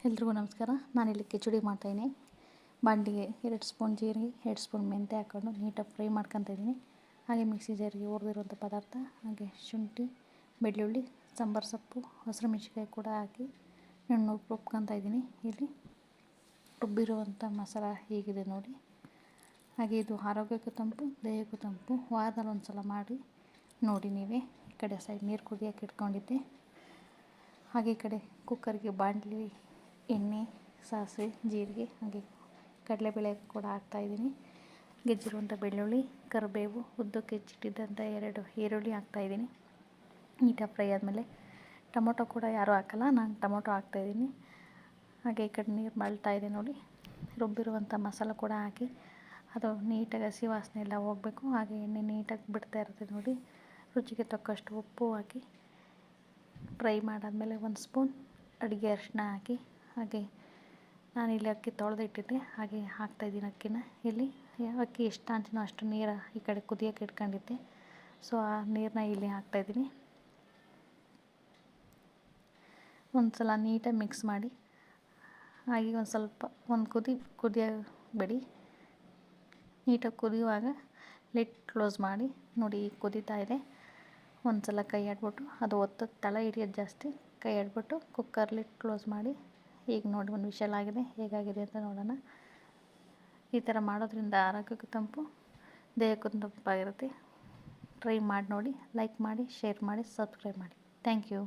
ಎಲ್ರಿಗೂ ನಮಸ್ಕಾರ. ನಾನಿಲ್ಲಿ ಕಿಚಡಿ ಮಾಡ್ತಾಯಿದ್ದೀನಿ. ಬಾಣಲಿಗೆ 2 ಸ್ಪೂನ್ ಜೀರಿಗೆ, 2 ಸ್ಪೂನ್ ಮೆಂತ್ಯ ಹಾಕ್ಕೊಂಡು ನೀಟಾಗಿ ಫ್ರೈ ಮಾಡ್ಕೊತಾಯಿದ್ದೀನಿ. ಹಾಗೆ ಮಿಕ್ಸಿ ಜಾರಿಗೆ ಹುರಿದಿರುವಂಥ ಪದಾರ್ಥ, ಹಾಗೆ ಶುಂಠಿ, ಬೆಳ್ಳುಳ್ಳಿ, ಸಾಂಬಾರು ಸೊಪ್ಪು, ಹಸಿರು ಮೆಣಸಿನ್ಕಾಯಿ ಕೂಡ ಹಾಕಿ ರುಬ್ಕೊತಾ ಇದ್ದೀನಿ. ಇಲ್ಲಿ ರುಬ್ಬಿರುವಂಥ ಮಸಾಲ ಹೀಗಿದೆ ನೋಡಿ. ಹಾಗೆ ಇದು ಆರೋಗ್ಯಕ್ಕೂ ತಂಪು, ದೇಹಕ್ಕೂ ತಂಪು. ವಾರದಲ್ಲಿ ಒಂದು ಸಲ ಮಾಡಿ ನೋಡಿ ನೀವೇ. ಈ ಕಡೆ ಸೈಡ್ ನೀರು ಕುದಿಯೋಕೆ ಇಟ್ಕೊಂಡಿದ್ದೆ. ಹಾಗೆ ಈ ಕಡೆ ಕುಕ್ಕರ್ಗೆ ಬಾಣಲಿ ಎಣ್ಣೆ, ಸಾಸಿವೆ, ಜೀರಿಗೆ, ಹಾಗೆ ಕಡಲೆಬೇಳೆ ಕೂಡ ಹಾಕ್ತಾಯಿದ್ದೀನಿ. ಗೆಜ್ಜಿರುವಂಥ ಬೆಳ್ಳುಳ್ಳಿ, ಕರಿಬೇವು, ಉದ್ದಕ್ಕೆ ಹೆಚ್ಚಿಟ್ಟಿದ್ದಂಥ 2 ಈರುಳ್ಳಿ ಹಾಕ್ತಾಯಿದ್ದೀನಿ. ನೀಟಾಗಿ ಫ್ರೈ ಆದಮೇಲೆ ಟೊಮೊಟೊ ಕೂಡ ಯಾರೂ ಹಾಕಲ್ಲ, ನಾನು ಟೊಮೊಟೊ ಹಾಕ್ತಾಯಿದ್ದೀನಿ. ಹಾಗೆ ಈ ಕಡೆ ನೀರು ಮಳ್ತಾಯಿದೆ ನೋಡಿ. ರುಬ್ಬಿರುವಂಥ ಮಸಾಲ ಕೂಡ ಹಾಕಿ ಅದು ನೀಟಾಗಿ ಹಸಿ ವಾಸನೆ ಎಲ್ಲ ಹೋಗಬೇಕು. ಹಾಗೆ ಎಣ್ಣೆ ನೀಟಾಗಿ ಬಿಡ್ತಾ ಇರುತ್ತೆ ನೋಡಿ. ರುಚಿಗೆ ತಕ್ಕಷ್ಟು ಉಪ್ಪು ಹಾಕಿ ಫ್ರೈ ಮಾಡಾದಮೇಲೆ 1 ಸ್ಪೂನ್ ಅಡುಗೆ ಅರಿಶಿನ ಹಾಕಿ, ಹಾಗೆ ನಾನಿಲ್ಲಿ ಅಕ್ಕಿ ತೊಳೆದಿಟ್ಟಿದ್ದೆ, ಹಾಗೆ ಹಾಕ್ತಾಯಿದ್ದೀನಿ ಅಕ್ಕಿನ. ಇಲ್ಲಿ ಅಕ್ಕಿ ಎಷ್ಟು ತಾಂತೀನೋ ಅಷ್ಟು ನೀರು ಈ ಕಡೆ ಕುದಿಯೋಕೆ ಇಟ್ಕೊಂಡಿದ್ದೆ. ಸೊ ಆ ನೀರನ್ನ ಇಲ್ಲಿ ಹಾಕ್ತಾಯಿದ್ದೀನಿ. ಒಂದು ಸಲ ನೀಟಾಗಿ ಮಿಕ್ಸ್ ಮಾಡಿ, ಹಾಗೆ ಒಂದು ಕುದಿಯಬೇಡಿ. ನೀಟಾಗಿ ಕುದಿಯುವಾಗ ಲಿಡ್ ಕ್ಲೋಸ್ ಮಾಡಿ ನೋಡಿ. ಈಗ ಕುದೀತಾ ಇದೆ. ಒಂದು ಸಲ ಕೈ ಆಡ್ಬಿಟ್ಟು, ಅದು ಒತ್ತದ ತಳ ಹಿಡಿಯೋದು ಜಾಸ್ತಿ, ಕೈ ಆಡ್ಬಿಟ್ಟು ಕುಕ್ಕರ್ ಲಿಡ್ ಕ್ಲೋಸ್ ಮಾಡಿ. ಈಗ ನೋಡಿ 1 ವಿಷಲ್ ಆಗಿದೆ. ಹೇಗಾಗಿದೆ ಅಂತ ನೋಡೋಣ. ಈ ಥರ ಮಾಡೋದ್ರಿಂದ ಆರೋಗ್ಯಕ್ಕೂ ತಂಪು, ದೇಹಕ್ಕೂ ತಂಪಾಗಿರುತ್ತೆ. ಟ್ರೈ ಮಾಡಿ ನೋಡಿ. ಲೈಕ್ ಮಾಡಿ, ಶೇರ್ ಮಾಡಿ, ಸಬ್ಸ್ಕ್ರೈಬ್ ಮಾಡಿ. Thank you.